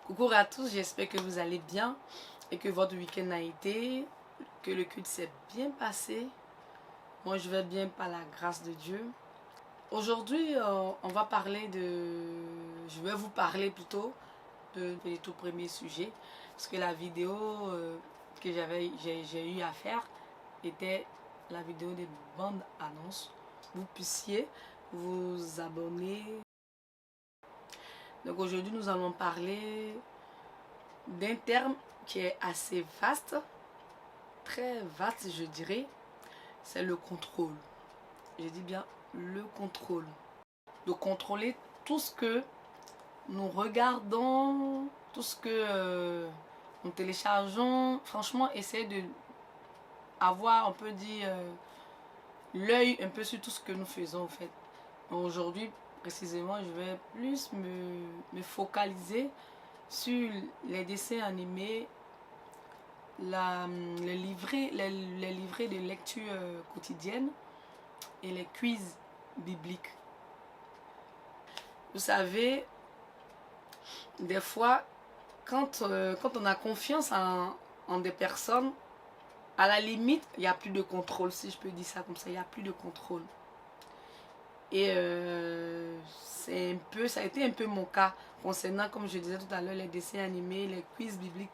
Coucou à tous, j'espère que vous allez bien et que votre week-end a été, que le culte s'est bien passé. Moi, je vais bien par la grâce de Dieu. Aujourd'hui, on va parler de... Je vais vous parler plutôt de tout premier sujet. Parce que la vidéo que j'ai eu à faire était la vidéo des bandes annonces. Vous puissiez vous abonner. Donc aujourd'hui, nous allons parler d'un terme qui est assez vaste, très vaste je dirais, c'est le contrôle. Je dis bien le contrôle. De contrôler tout ce que nous regardons, tout ce que nous téléchargeons. Franchement, essayer de avoir, on peut dire, l'œil un peu sur tout ce que nous faisons en fait. Aujourd'hui, précisément, je vais plus me focaliser sur les dessins animés, les livrets de lecture quotidienne et les quiz bibliques. Vous savez, des fois, quand on a confiance en des personnes, à la limite, il n'y a plus de contrôle, si je peux dire ça comme ça, il n'y a plus de contrôle. Et ça a été un peu mon cas concernant, comme je disais tout à l'heure, les dessins animés, les quiz bibliques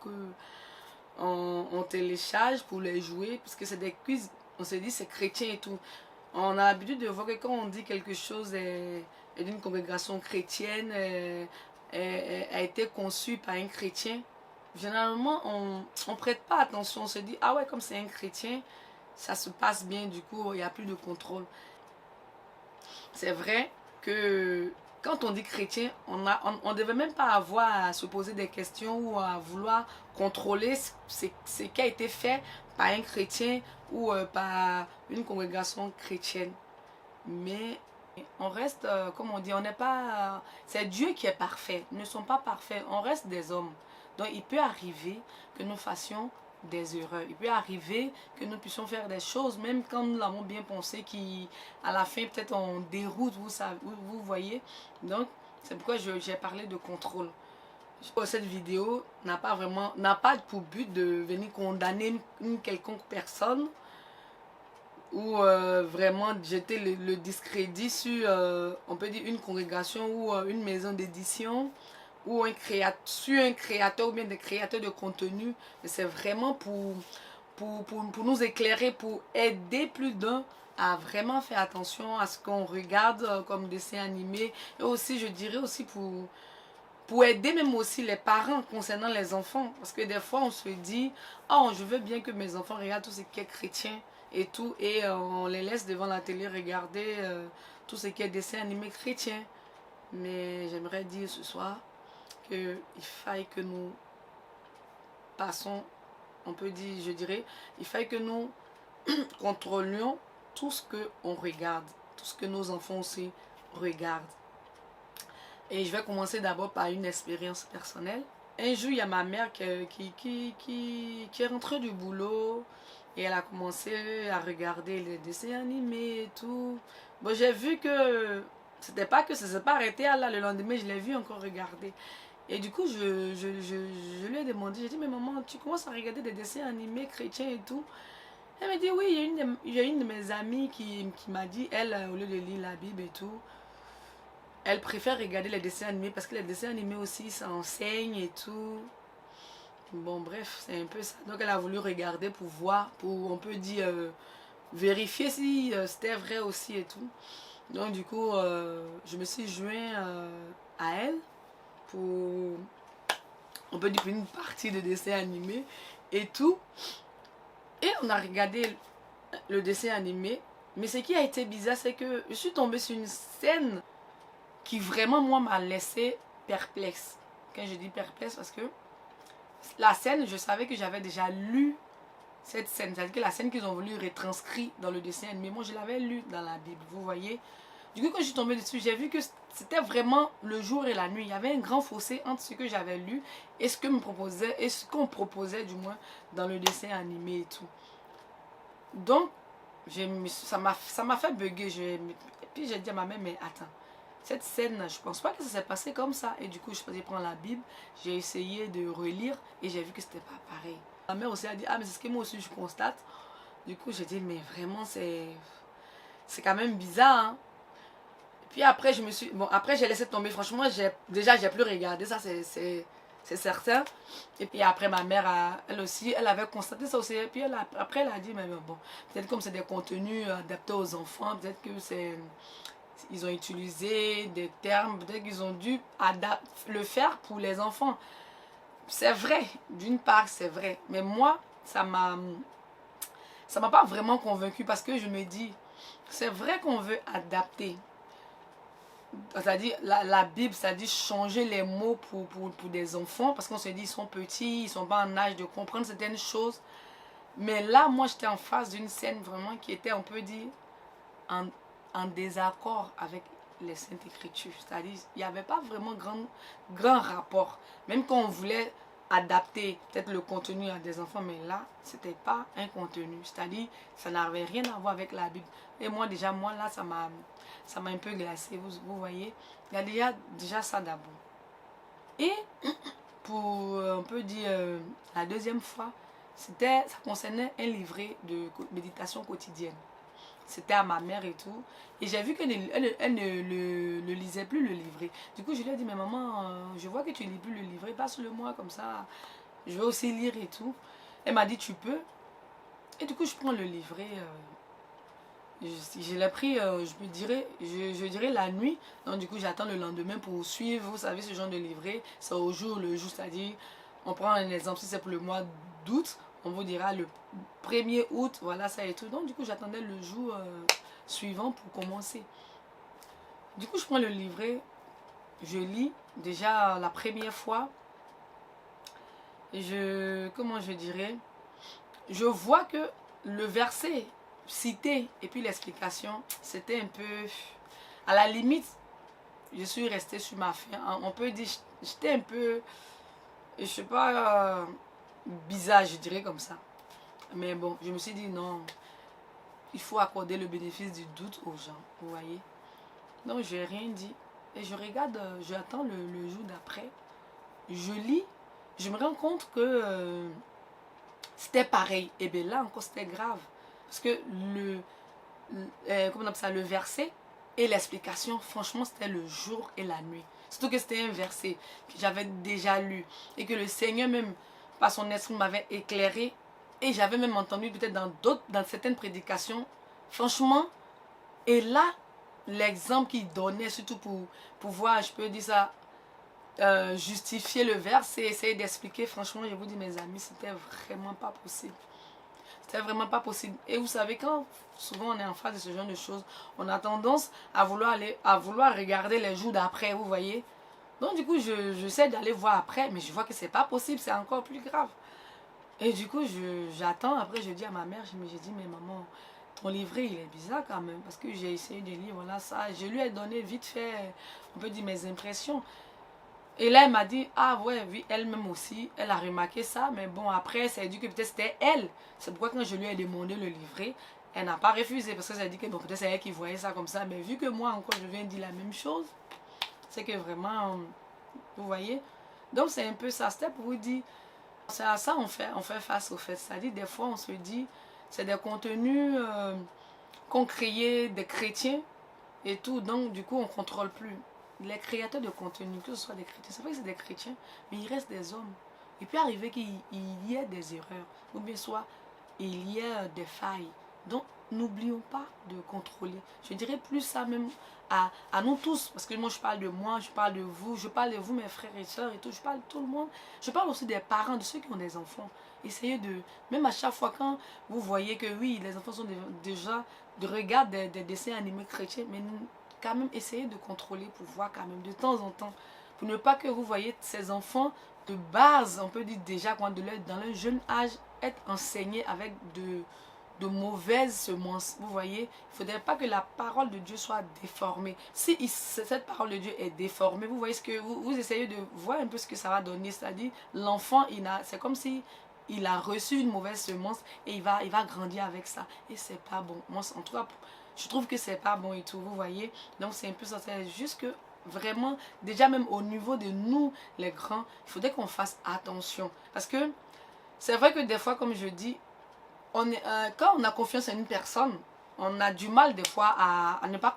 qu'on télécharge pour les jouer, puisque c'est des quiz, on se dit c'est chrétien et tout. On a l'habitude de voir que quand on dit quelque chose est d'une congrégation chrétienne, a été conçu par un chrétien, généralement on ne prête pas attention, on se dit ah ouais, comme c'est un chrétien, ça se passe bien, du coup il n'y a plus de contrôle. C'est vrai que quand on dit chrétien, on ne devait même pas avoir à se poser des questions ou à vouloir contrôler ce qui a été fait par un chrétien ou par une congrégation chrétienne. Mais on reste, comme on dit, on n'est pas... c'est Dieu qui est parfait, nous ne sommes pas parfaits, on reste des hommes. Donc il peut arriver que nous fassions des erreurs. Il peut arriver que nous puissions faire des choses, même quand nous l'avons bien pensé, qui à la fin peut-être on déroute, vous voyez. Donc c'est pourquoi j'ai parlé de contrôle. Cette vidéo n'a pas pour but de venir condamner une quelconque personne ou vraiment jeter le discrédit sur, on peut dire, une congrégation ou une maison d'édition ou sur un créateur ou bien des créateurs de contenu. C'est vraiment pour nous éclairer, pour aider plus d'un à vraiment faire attention à ce qu'on regarde comme dessin animé. Et aussi, je dirais aussi pour aider même aussi les parents concernant les enfants. Parce que des fois, on se dit, oh, je veux bien que mes enfants regardent tout ce qui est chrétien et tout. Et on les laisse devant la télé regarder tout ce qui est dessin animé chrétien. Mais j'aimerais dire ce soir qu'il faille que nous passons, on peut dire, je dirais, il faille que nous contrôlions tout ce qu'on regarde, tout ce que nos enfants aussi regardent. Et je vais commencer d'abord par une expérience personnelle. Un jour, il y a ma mère qui est rentrée du boulot et elle a commencé à regarder les dessins animés et tout. Bon, j'ai vu que c'était pas que ça s'est pas arrêté là le lendemain, je l'ai vu encore regarder. Et du coup, je lui ai demandé, j'ai dit, mais maman, tu commences à regarder des dessins animés chrétiens et tout. Elle m'a dit, oui, il y a une de mes amies qui m'a dit, elle, au lieu de lire la Bible et tout, elle préfère regarder les dessins animés parce que les dessins animés aussi, ça enseigne et tout. Bon, bref, c'est un peu ça. Donc, elle a voulu regarder pour voir, pour, on peut dire, vérifier si c'était vrai aussi et tout. Donc, du coup, je me suis joint à elle pour, on peut dire, une partie de dessin animé et tout. Et on a regardé le dessin animé. Mais ce qui a été bizarre, c'est que je suis tombée sur une scène qui vraiment, moi, m'a laissé perplexe. Quand je dis perplexe, parce que la scène, je savais que j'avais déjà lu cette scène. C'est-à-dire que la scène qu'ils ont voulu retranscrire dans le dessin animé, moi, je l'avais lu dans la Bible, vous voyez. Du coup, quand je suis tombée dessus, j'ai vu que c'était vraiment le jour et la nuit. Il y avait un grand fossé entre ce que j'avais lu et ce qu'on proposait du moins dans le dessin animé et tout. Donc, ça m'a fait bugger. Et puis j'ai dit à ma mère, mais attends, cette scène, je pense pas que ça s'est passé comme ça. Et du coup, je faisais prendre la Bible, j'ai essayé de relire et j'ai vu que c'était pas pareil. Ma mère aussi a dit, ah mais c'est ce que moi aussi je constate. Du coup, j'ai dit, mais vraiment c'est quand même bizarre, hein. Puis après, après j'ai laissé tomber. Franchement, j'ai plus regardé ça, c'est certain. Et puis après, ma mère, elle aussi, elle avait constaté ça aussi. Et puis après, elle a dit, mais bon, peut-être comme c'est des contenus adaptés aux enfants, peut-être que ils ont utilisé des termes, peut-être qu'ils ont dû le faire pour les enfants. C'est vrai, d'une part, c'est vrai. Mais moi, ça m'a pas vraiment convaincue parce que je me dis, c'est vrai qu'on veut adapter. C'est-à-dire, la Bible, c'est-à-dire changer les mots pour des enfants parce qu'on se dit, ils sont petits, ils ne sont pas en âge de comprendre certaines choses. Mais là, moi, j'étais en face d'une scène vraiment qui était, on peut dire, en désaccord avec les Saintes Écritures. C'est-à-dire, il n'y avait pas vraiment grand rapport. Même quand on voulait adapter peut-être le contenu à des enfants, mais là, c'était pas un contenu. C'est-à-dire, ça n'avait rien à voir avec la Bible. Et moi, déjà, là, ça m'a un peu glacé, vous voyez. Il y a déjà ça d'abord. Et pour, on peut dire, la deuxième fois, ça concernait un livret de méditation quotidienne. C'était à ma mère et tout. Et j'ai vu qu'elle ne lisait plus le livret. Du coup, je lui ai dit, mais maman, je vois que tu ne lis plus le livret, passe-le-moi comme ça. Je vais aussi lire et tout. Elle m'a dit, tu peux. Et du coup, je prends le livret. Je l'ai pris, je dirais la nuit. Donc, du coup, j'attends le lendemain pour suivre. Vous savez, ce genre de livret, c'est au jour le jour. C'est-à-dire, on prend un exemple, si c'est pour le mois d'août, on vous dira le 1er août, voilà ça et tout. Donc du coup j'attendais le jour suivant pour commencer. Du coup je prends le livret, je lis déjà la première fois. Comment je dirais, je vois que le verset cité et puis l'explication, c'était un peu, à la limite, je suis restée sur ma faim. On peut dire, j'étais un peu, je sais pas, bizarre, je dirais comme ça. Mais bon, je me suis dit non, il faut accorder le bénéfice du doute aux gens, vous voyez. Donc, je n'ai rien dit. Et je regarde, j'attends le jour d'après. Je lis, je me rends compte que c'était pareil. Et bien là encore, c'était grave. Parce que comment on appelle ça, le verset et l'explication, franchement, c'était le jour et la nuit. Surtout que c'était un verset que j'avais déjà lu. Et que le Seigneur même, par son esprit, m'avait éclairé. Et j'avais même entendu peut-être dans certaines prédications. Franchement, et là, l'exemple qu'il donnait, surtout pour pouvoir, je peux dire ça, justifier le verset, essayer d'expliquer, franchement, je vous dis mes amis, c'était vraiment pas possible. C'était vraiment pas possible. Et vous savez, quand souvent on est en face de ce genre de choses, on a tendance à vouloir regarder les jours d'après, vous voyez. Donc du coup, j'essaie d'aller voir après, mais je vois que c'est pas possible, c'est encore plus grave. Et du coup, j'attends. Après, je dis à ma mère, j'ai dit, mais maman, ton livret, il est bizarre quand même. Parce que j'ai essayé de lire, voilà ça. Je lui ai donné vite fait, on peut dire, mes impressions. Et là, elle m'a dit, ah ouais, oui, elle-même aussi, elle a remarqué ça. Mais bon, après, ça a dit que peut-être c'était elle. C'est pourquoi quand je lui ai demandé le livret, elle n'a pas refusé. Parce que ça a dit que bon, peut-être c'est elle qui voyait ça comme ça. Mais vu que moi, encore, je viens de dire la même chose, c'est que vraiment, vous voyez. Donc, c'est un peu ça. C'était pour vous dire... C'est à ça on fait face au fait. C'est-à-dire des fois on se dit, c'est des contenus qu'ont créés des chrétiens et tout. Donc du coup on ne contrôle plus. Les créateurs de contenu, que ce soit des chrétiens, c'est vrai que c'est des chrétiens, mais il reste des hommes. Il peut arriver qu'il y ait des erreurs, ou bien soit il y ait des failles. Donc n'oublions pas de contrôler. Je dirais plus ça même à nous tous, parce que moi je parle de moi, je parle de vous, je parle de vous mes frères et sœurs et tout, je parle de tout le monde. Je parle aussi des parents, de ceux qui ont des enfants. Essayez de, même à chaque fois quand vous voyez que oui, les enfants sont déjà de regarder des dessins animés chrétiens, mais quand même essayez de contrôler pour voir quand même de temps en temps, pour ne pas que vous voyez ces enfants de base, on peut dire déjà quand dans leur jeune âge, être enseignés avec de mauvaises semences. Vous voyez, il ne faudrait pas que la parole de Dieu soit déformée. Si cette parole de Dieu est déformée, vous voyez ce que vous essayez de voir un peu ce que ça va donner. C'est-à-dire, l'enfant, c'est comme si il a reçu une mauvaise semence et il va grandir avec ça. Et c'est pas bon. Moi, en tout cas, je trouve que c'est pas bon et tout, vous voyez. Donc, c'est un peu ça. C'est juste que vraiment, déjà même au niveau de nous, les grands, il faudrait qu'on fasse attention. Parce que c'est vrai que des fois, comme je dis, quand on a confiance en une personne, on a du mal des fois à ne pas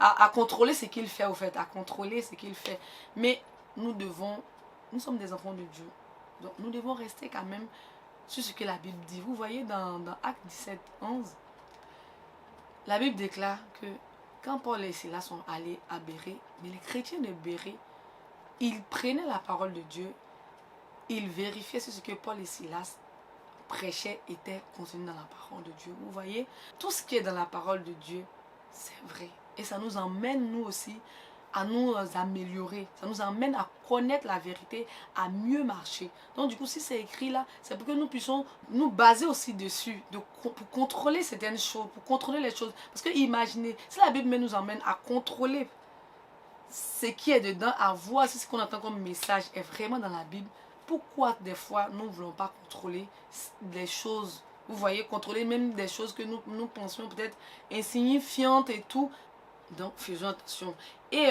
à contrôler ce qu'il fait au fait, à contrôler ce qu'il fait. Mais nous sommes des enfants de Dieu. Donc nous devons rester quand même sur ce que la Bible dit. Vous voyez dans Actes 17, 11, la Bible déclare que quand Paul et Silas sont allés à Bérée, mais les chrétiens de Bérée, ils prenaient la parole de Dieu, ils vérifiaient si ce que Paul et Silas prêchaient était contenu dans la parole de Dieu. Vous voyez, tout ce qui est dans la parole de Dieu, c'est vrai. Et ça nous emmène, nous aussi, à nous améliorer. Ça nous emmène à connaître la vérité, à mieux marcher. Donc du coup, si c'est écrit là, c'est pour que nous puissions nous baser aussi dessus, pour contrôler certaines choses, pour contrôler les choses. Parce que imaginez, si la Bible nous emmène à contrôler ce qui est dedans, à voir si ce qu'on entend comme message est vraiment dans la Bible, pourquoi des fois nous ne voulons pas contrôler des choses, vous voyez, contrôler même des choses que nous pensions peut-être insignifiantes et tout. Donc faisons attention. Et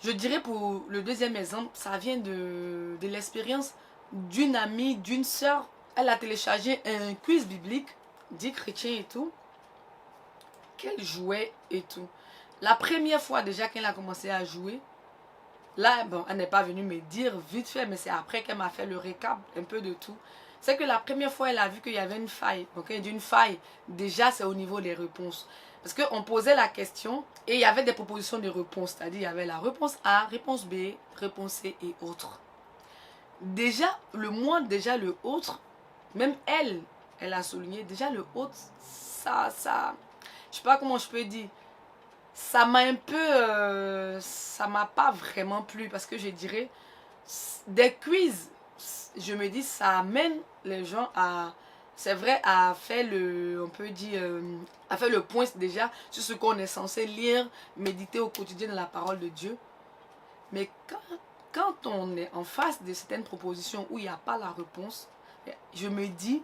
je dirais pour le deuxième exemple, ça vient de l'expérience d'une amie, d'une sœur. Elle a téléchargé un quiz biblique, dit chrétien et tout, qu'elle jouait et tout. La première fois déjà qu'elle a commencé à jouer, là, bon, elle n'est pas venue me dire vite fait, mais c'est après qu'elle m'a fait le récap un peu de tout. C'est que la première fois, elle a vu qu'il y avait une faille. Donc, d'une faille, déjà, c'est au niveau des réponses. Parce qu'on posait la question et il y avait des propositions de réponses. C'est-à-dire, il y avait la réponse A, réponse B, réponse C et autres. Déjà, déjà le autre, même elle a souligné, déjà le autre, ça, je sais pas comment je peux dire, ça m'a un peu, ça m'a pas vraiment plu parce que je dirais, des quiz, je me dis, ça amène les gens à, c'est vrai, à faire on peut dire, à faire le point déjà sur ce qu'on est censé lire, méditer au quotidien dans la parole de Dieu. Mais quand on est en face de certaines propositions où il n'y a pas la réponse, je me dis,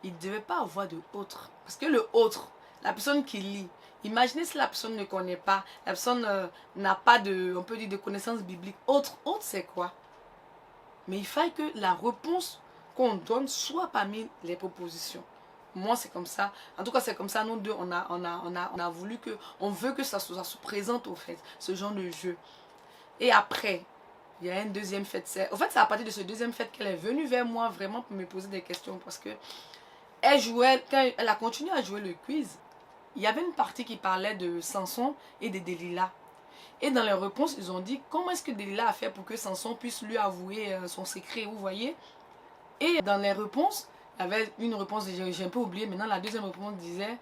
il ne devait pas avoir de autre. Parce que le autre, la personne qui lit, imaginez si la personne ne connaît pas, la personne n'a pas de, on peut dire, de connaissances bibliques. Autre c'est quoi? Mais il faille que la réponse qu'on donne soit parmi les propositions. Moi, c'est comme ça. En tout cas, c'est comme ça. Nous deux, on a voulu que, on veut que ça se présente au fait, ce genre de jeu. Et après, il y a un deuxième fait. En fait, c'est à partir de ce deuxième fait qu'elle est venue vers moi vraiment pour me poser des questions. Parce que elle jouait, quand elle a continué à jouer le quiz, il y avait une partie qui parlait de Samson et de Delilah. Et dans les réponses, ils ont dit comment est-ce que Delilah a fait pour que Samson puisse lui avouer son secret, vous voyez. Et dans les réponses, il y avait une réponse, j'ai un peu oublié, maintenant la deuxième réponse disait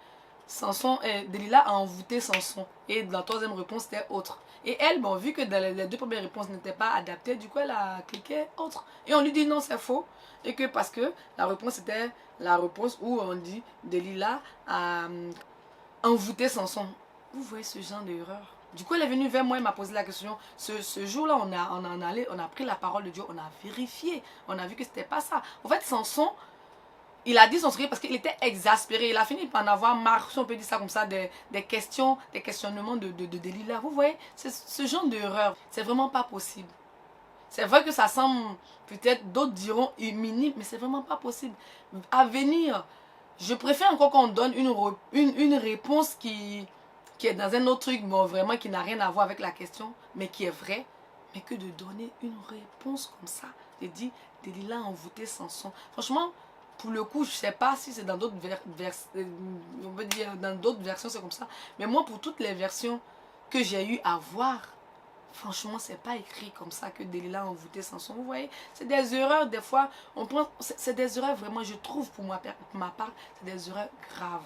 Delilah a envoûté Samson. Et la troisième réponse c'était autre. Et elle, bon, vu que les deux premières réponses n'étaient pas adaptées, du coup elle a cliqué autre. Et on lui dit non, c'est faux. Et que parce que la réponse était la réponse où on dit Delilah a envoûté Samson. Vous voyez ce genre d'erreur. Du coup, elle est venue vers moi et m'a posé la question. Ce jour-là, on a pris la parole de Dieu, on a vérifié, on a vu que c'était pas ça. En fait, Samson, il a dit son secret parce qu'il était exaspéré. Il a fini par en avoir marre, si on peut dire ça comme ça, des questionnements de Delilah. Vous voyez, ce genre d'erreur, c'est vraiment pas possible. C'est vrai que ça semble, peut-être d'autres diront minime, mais c'est vraiment pas possible. À venir, je préfère encore qu'on donne une réponse qui est dans un autre truc, bon, vraiment qui n'a rien à voir avec la question, mais qui est vrai, mais que de donner une réponse comme ça, de dire Delilah a envoûté Samson. Franchement, pour le coup, je ne sais pas si c'est dans d'autres on peut dire dans d'autres versions c'est comme ça, mais moi pour toutes les versions que j'ai eu à voir, franchement, c'est pas écrit comme ça que Delilah a envoûté Samson. Vous voyez, c'est des erreurs, des fois, c'est des erreurs vraiment, je trouve pour ma part, c'est des erreurs graves.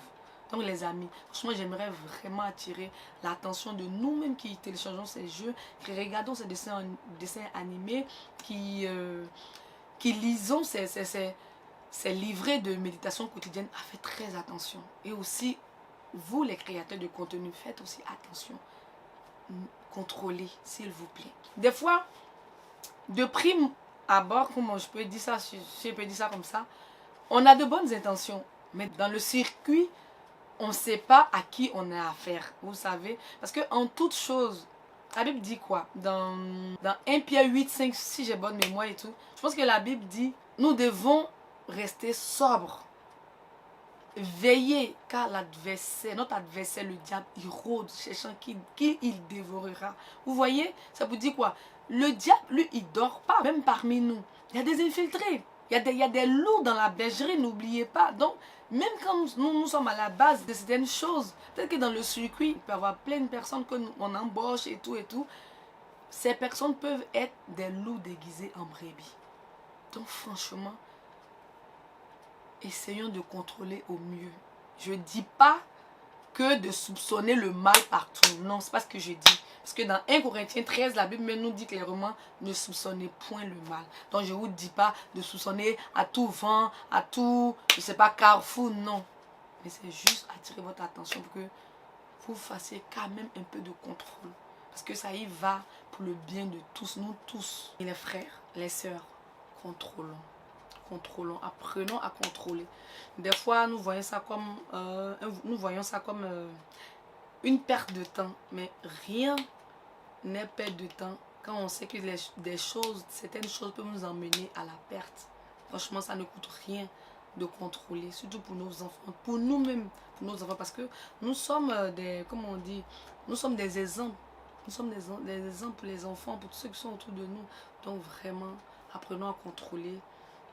Donc les amis, franchement, j'aimerais vraiment attirer l'attention de nous-mêmes qui téléchargeons ces jeux, qui regardons ces dessins animés, qui lisons ces livrets de méditation quotidienne. Faites très attention. Et aussi, vous les créateurs de contenu, faites aussi attention. Contrôlez, s'il vous plaît. Des fois, de prime abord, comment je peux dire ça, si je peux dire ça comme ça, on a de bonnes intentions, mais dans le circuit, on ne sait pas à qui on a affaire, vous savez. Parce qu'en toute chose, La Bible dit quoi? Dans 1 Pierre 8, 5, si j'ai bonne mémoire et tout, je pense que la Bible dit, nous devons rester sobres. Veillez, car l'adversaire, notre adversaire, le diable, il rôde, cherchant qui il dévorera. Vous voyez, ça vous dit quoi? Le diable, lui, il dort pas, même parmi nous. Il y a des infiltrés, il y a des loups dans la bergerie, n'oubliez pas. Donc, même quand nous sommes à la base de certaines choses, peut-être que dans le circuit, il peut y avoir plein de personnes qu'on embauche et tout et tout. Ces personnes peuvent être des loups déguisés en brebis. Donc, franchement, essayons de contrôler au mieux. Je ne dis pas que de soupçonner le mal partout. Non, c'est pas ce que je dis. Parce que dans 1 Corinthiens 13, la Bible nous dit clairement, ne soupçonnez point le mal. Donc je ne vous dis pas de soupçonner à tout vent, à tout, je ne sais pas, carrefour, non. Mais c'est juste attirer votre attention pour que vous fassiez quand même un peu de contrôle. Parce que ça y va pour le bien de tous, nous tous. Et les frères, les sœurs, contrôlons. Contrôlons, apprenons à contrôler. Des fois, nous voyons ça comme, une perte de temps. Mais rien n'est perte de temps quand on sait que certaines choses peuvent nous emmener à la perte. Franchement, ça ne coûte rien de contrôler, surtout pour nos enfants, pour nous-mêmes, pour nos enfants, parce que nous sommes comment on dit, nous sommes des exemples. Nous sommes des exemples pour les enfants, pour tous ceux qui sont autour de nous. Donc vraiment, apprenons à contrôler.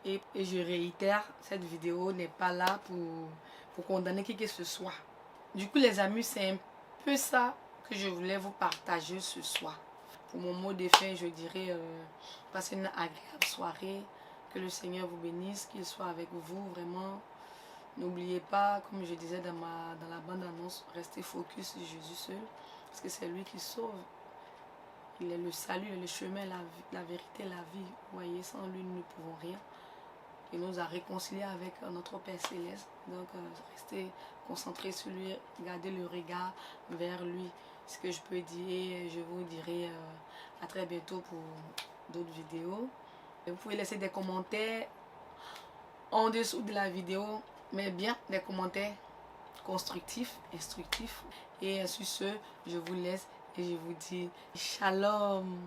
Et je réitère, cette vidéo n'est pas là pour condamner qui que ce soit. Du coup, les amis, c'est un peu ça que je voulais vous partager ce soir. Pour mon mot de fin, je dirais, passez une agréable soirée. Que le Seigneur vous bénisse, qu'il soit avec vous, vraiment. N'oubliez pas, comme je disais dans la bande-annonce, restez focus sur Jésus seul. Parce que c'est lui qui sauve. Il est le salut, le chemin, la vérité, la vie. Vous voyez, sans lui, nous ne pouvons rien. Il nous a réconciliés avec notre Père Céleste. Donc, restez concentrés sur lui, gardez le regard vers lui. Ce que je peux dire, je vous dirai à très bientôt pour d'autres vidéos. Et vous pouvez laisser des commentaires en dessous de la vidéo, mais bien des commentaires constructifs, instructifs. Et sur ce, je vous laisse et je vous dis shalom.